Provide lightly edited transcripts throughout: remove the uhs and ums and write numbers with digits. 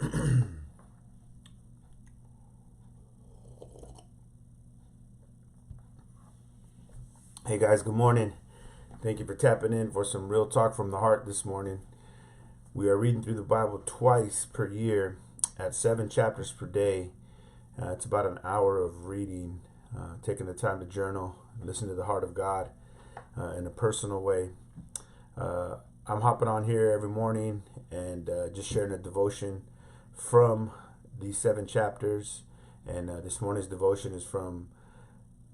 Hey guys, good morning. Thank you for tapping in for some real talk from the heart this morning. We are reading through the Bible twice per year at 7 chapters per day. It's about an hour of reading, taking the time to journal, listen to the heart of God in a personal way. I'm hopping on here every morning and just sharing a devotion from these 7 chapters. And this morning's devotion is from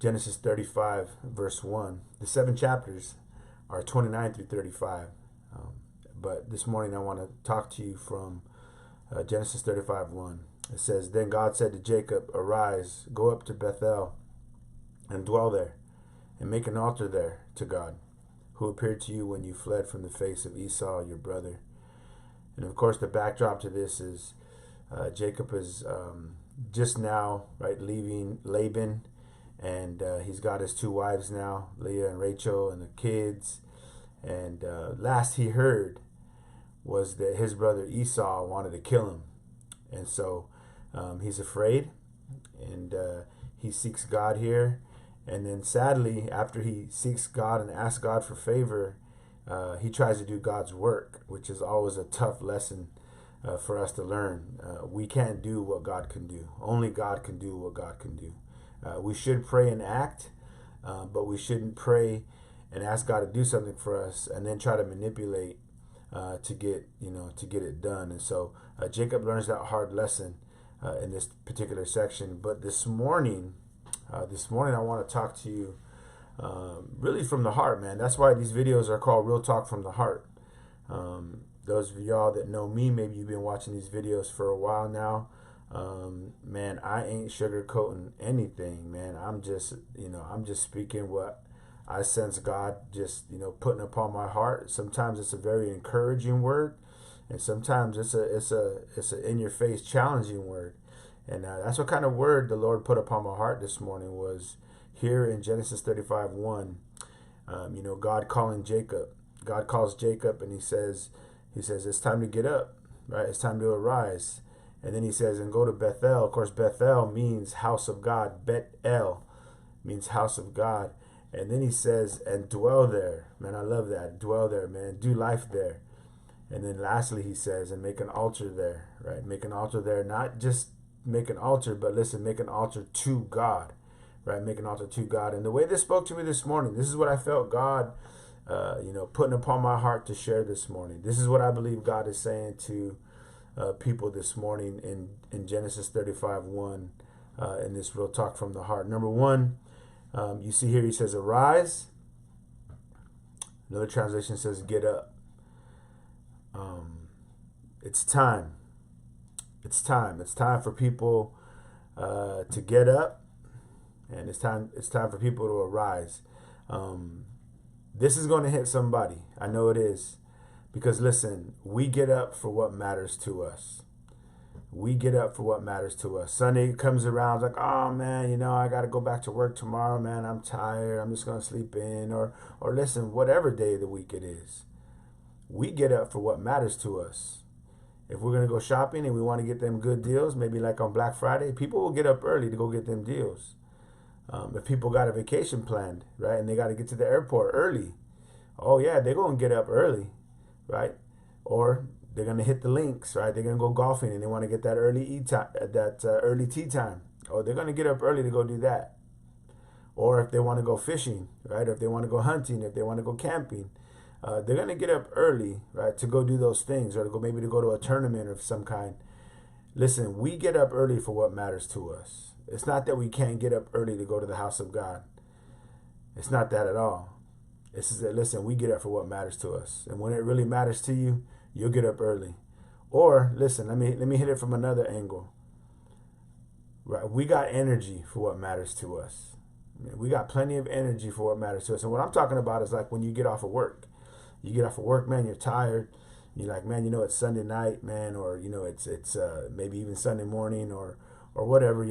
Genesis 35, verse 1. The 7 chapters are 29 through 35. But this morning I want to talk to you from Genesis 35, 1. It says, "Then God said to Jacob, 'Arise, go up to Bethel and dwell there, and make an altar there to God, who appeared to you when you fled from the face of Esau, your brother.'" And of course, the backdrop to this is Jacob is just now, right, leaving Laban. And he's got his 2 wives now, Leah and Rachel, and the kids. And last he heard was that his brother Esau wanted to kill him. And so he's afraid, and he seeks God here. And then sadly, after he seeks God and asks God for favor, he tries to do God's work, which is always a tough lesson for us to learn. We can't do what God can do. Only God can do what God can do. We should pray and act, but we shouldn't pray and ask God to do something for us and then try to manipulate to get it done. And so Jacob learns that hard lesson in this particular section. But this morning I want to talk to you really from the heart, man. That's why these videos are called Real Talk from the Heart. Those of y'all that know me, maybe you've been watching these videos for a while now. Man, I ain't sugarcoating anything, man. I'm just speaking what I sense God just, putting upon my heart. Sometimes it's a very encouraging word, and sometimes it's a in your face challenging word. And that's what kind of word the Lord put upon my heart this morning was here in Genesis 35, 1. God calling Jacob. God calls Jacob, and he says, it's time to get up, right? It's time to arise. And then he says, and go to Bethel. Of course, Bethel means house of God. Bet-el means house of God. And then he says, and dwell there. Man, I love that. Dwell there, man. Do life there. And then lastly, he says, and make an altar there, right? Make an altar there. Not just make an altar, but listen, make an altar to God, right? Make an altar to God. And the way this spoke to me this morning, this is what I felt God, putting upon my heart to share this morning. This is what I believe God is saying to people this morning in Genesis 35, 1 in this Real Talk from the Heart. Number 1, you see here he says, arise. Another translation says, get up. It's time. It's time. It's time for people to get up, and it's time for people to arise. This is going to hit somebody. I know it is. Because listen, we get up for what matters to us. We get up for what matters to us. Sunday comes around, like, oh man, I got to go back to work tomorrow, man. I'm tired. I'm just going to sleep in. Or listen, whatever day of the week it is. We get up for what matters to us. If we're going to go shopping and we want to get them good deals, maybe like on Black Friday, people will get up early to go get them deals. If people got a vacation planned, right, and they got to get to the airport early, oh yeah, they're going to get up early. Right? Or they're going to hit the links, right? They're going to go golfing and they want to get that early early tea time. Or they're going to get up early to go do that. Or if they want to go fishing, right? Or if they want to go hunting, if they want to go camping, they're going to get up early, right, to go do those things, or to go to a tournament of some kind. Listen, we get up early for what matters to us. It's not that we can't get up early to go to the house of God. It's not that at all. It's just that, listen, we get up for what matters to us. And when it really matters to you, you'll get up early. Or, listen, let me hit it from another angle. Right? We got energy for what matters to us. We got plenty of energy for what matters to us. And what I'm talking about is like when you get off of work. You get off of work, man, you're tired. You're like, man, it's Sunday night, man, or, it's maybe even Sunday morning or whatever,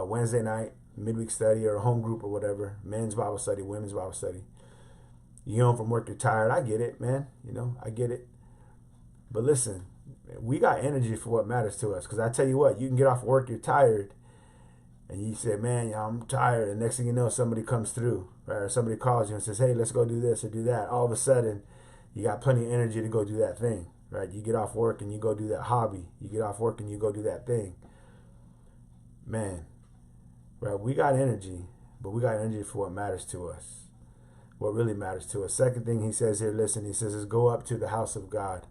Wednesday night, midweek study or a home group or whatever, men's Bible study, women's Bible study. You get home from work, you're tired. I get it, man. I get it. But listen, we got energy for what matters to us. Because I tell you what, you can get off work, you're tired, and you say, man, I'm tired. And next thing you know, somebody comes through, right? Or somebody calls you and says, hey, let's go do this or do that. All of a sudden, you got plenty of energy to go do that thing, right? You get off work and you go do that hobby. You get off work and you go do that thing. Man, right? We got energy, but we got energy for what matters to us. What really matters to us. Second thing he says here, listen, he says, is go up to the house of God.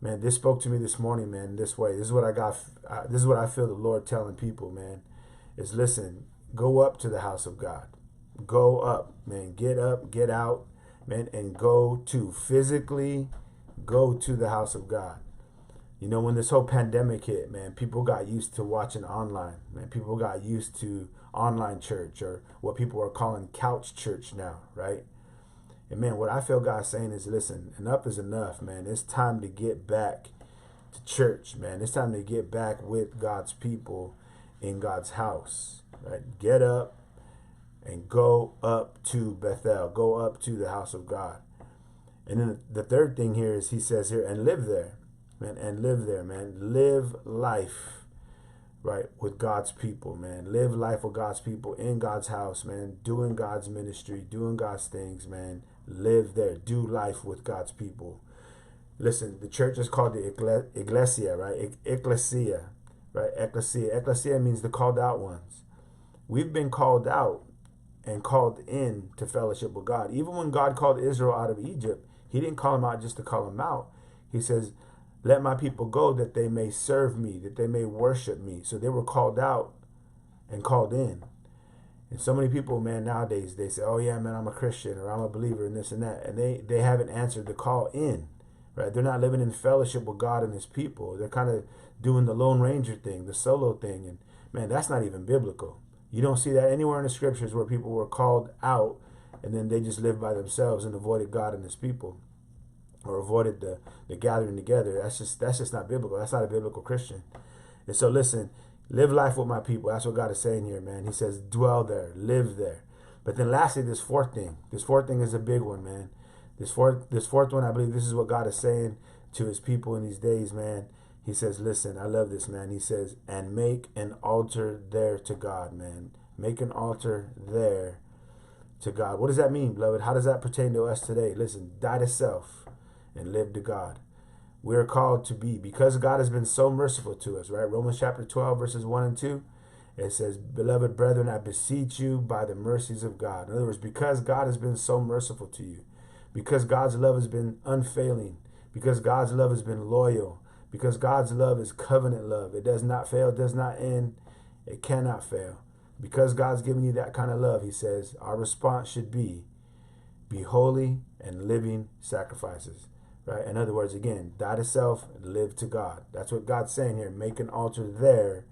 Man, this spoke to me this morning, man, this way. This is what I got. This is what I feel the Lord telling people, man, is listen, go up to the house of God. Go up, man. Get up, get out, man, and go to, physically go to the house of God. You know, when this whole pandemic hit, man, people got used to watching online. Man, people got used to online church, or what people are calling couch church now, right? And man, what I feel God saying is, listen, enough is enough, man. It's time to get back to church, man. It's time to get back with God's people in God's house, right? Get up and go up to Bethel. Go up to the house of God. And then the third thing here is he says here, and live there, man, and live there, man. Live life, right, with God's people, man. Live life with God's people in God's house, man. Doing God's ministry, doing God's things, man. Live there. Do life with God's people. Listen, the church is called the Iglesia, right? Ecclesia, right? Ecclesia. Ecclesia means the called out ones. We've been called out and called in to fellowship with God. Even when God called Israel out of Egypt, he didn't call them out just to call them out. He says, let my people go that they may serve me, that they may worship me. So they were called out and called in. And so many people, man, nowadays, they say, oh yeah, man, I'm a Christian, or I'm a believer, and this and that. And they haven't answered the call in, right? They're not living in fellowship with God and his people. They're kind of doing the Lone Ranger thing, the solo thing. And man, that's not even biblical. You don't see that anywhere in the scriptures where people were called out and then they just lived by themselves and avoided God and his people, or avoided the gathering together. That's just not biblical. That's not a biblical Christian. And so listen, live life with my people. That's what God is saying here, man. He says, dwell there, live there. But then lastly, this fourth thing. This fourth thing is a big one, man. This fourth one, I believe this is what God is saying to his people in these days, man. He says, listen, I love this, man. He says, and make an altar there to God, man. Make an altar there to God. What does that mean, beloved? How does that pertain to us today? Listen, die to self and live to God. We are called to be, because God has been so merciful to us, right? Romans chapter 12, verses 1 and 2. It says, beloved brethren, I beseech you by the mercies of God. In other words, because God has been so merciful to you, because God's love has been unfailing, because God's love has been loyal, because God's love is covenant love. It does not fail, it does not end, it cannot fail. Because God's given you that kind of love, he says, our response should be holy and living sacrifices. Right? In other words, again, die to self and live to God. That's what God's saying here. Make an altar there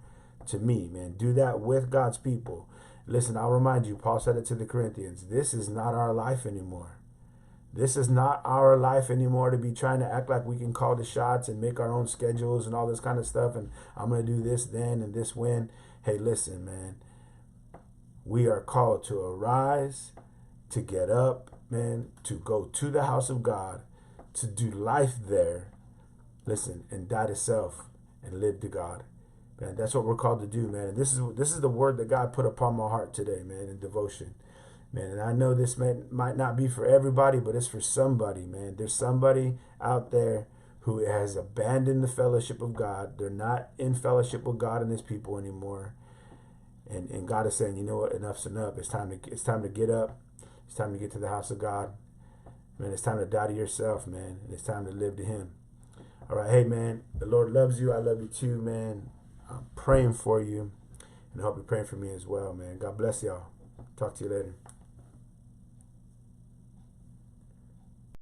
to me, man. Do that with God's people. Listen, I'll remind you, Paul said it to the Corinthians, this is not our life anymore. This is not our life anymore to be trying to act like we can call the shots and make our own schedules and all this kind of stuff. And I'm going to do this then and this when. Hey, listen, man. We are called to arise, to get up, man, to go to the house of God, to do life there, listen, and die to self and live to God. Man, that's what we're called to do, man. And this is the word that God put upon my heart today, man, in devotion. Man, and I know this might not be for everybody, but it's for somebody, man. There's somebody out there who has abandoned the fellowship of God. They're not in fellowship with God and his people anymore. And God is saying, you know what, enough's enough. It's time to get up. It's time to get to the house of God. Man, it's time to die to yourself, man. And it's time to live to him. All right, hey, man, the Lord loves you. I love you too, man. I'm praying for you. And I hope you're praying for me as well, man. God bless y'all. Talk to you later.